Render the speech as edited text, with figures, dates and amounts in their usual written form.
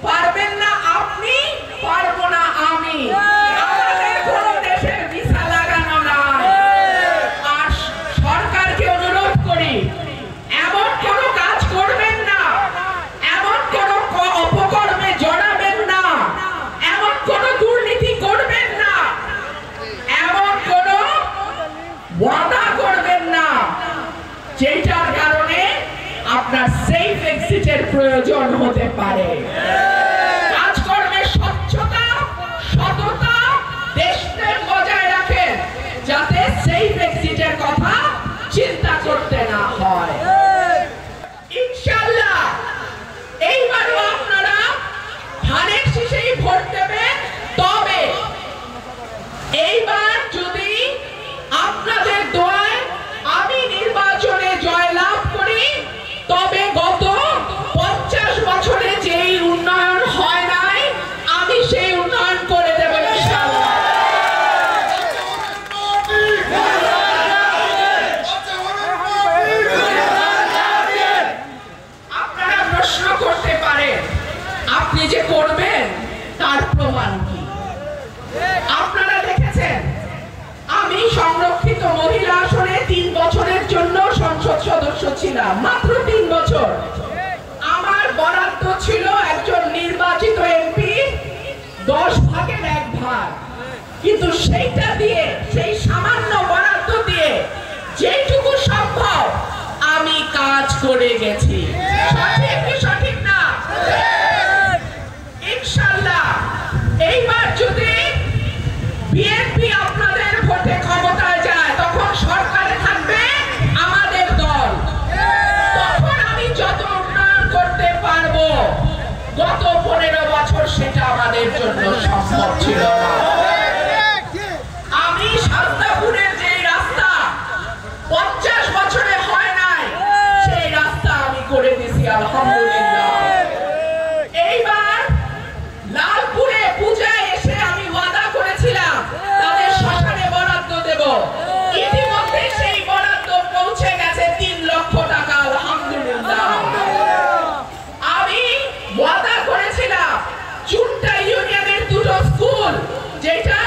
পারবেন না আপনি, পারবো না আমি। আমাদের কোনো দেশের ভিসা লাগানো না। আর সরকারকে অনুরোধ করি, এমন কোনো কাজ করবেন না, এমন কোনো অপকর্মে জড়াবেন না, এমন কোনো দুর্নীতি করবেন না, এমন কোনো ওয়াদা করবেন না যেটার কারণে আপনার সেফ এক্সিটের প্রয়োজন হতে পারে। কাজকর্মের স্বচ্ছতা, সততা, দেশপ্রেম বজায় রাখেন যাতে সেফ এক্সিটের কথা চিন্তা করতে না হয়। ইনশাআল্লাহ এইবারও আপনারা ধানের শীষেই ভোট দেবেন। তবে এইবার যদি আপনাদের দোয়ায় আমি নির্বাচনে জয়লাভ করি, তবে গত 50 বছরে যেই উন্নয়ন হয় নাই, আমি সেই উন্নয়ন করে দেব ইনশাআল্লাহ। আপনারা প্রশ্ন করতে পারেন, আপনি যে করবেন তার প্রমাণ কি? আপনারা দেখেছেন আমি সংরক্ষিত মহিলা আসনে 3 বছরের জন্য সংসদ সদস্য ছিলাম, মাত্র 3 বছর। আমার বরাদ্দ ছিল একজন নির্বাচিত এমপি 10 ভাগের 1 ভাগ, কিন্তু সেইটা দিয়ে, সেই সামান্য বরাদ্দ দিয়ে যেটুকু সম্ভব আমি কাজ করে গেছি। সঠিক কি সঠিক না? ইনশাআল্লাহ এইবার যদি বিএনপি আপনাদের ভোটে ক্ষমতায় যায়, তখন সরকারে থাকবে আমাদের দল। তখন আমি যত উন্নয়ন করতে পারবো, গত 15 বছর সেটা আমাদের জন্য সম্ভব ছিল না। আমি শান্তাপুরের যে রাস্তা 50 বছরে হয় নাই, সেই রাস্তা আমি করে দিয়েছি আলহামদুলিল্লাহ। এইবার লালপুরে পূজায় এসে আমি ওয়াদা করেছিলাম তাদের শ্মশানে বরাদ্দ দেব। ইতিমধ্যে সেই বরাদ্দ পৌঁছে গেছে 3 লক্ষ টাকা আলহামদুলিল্লাহ। আমি ওয়াদা করেছিলাম চুনটা ইউনিয়নের 2টো স্কুল, যেটা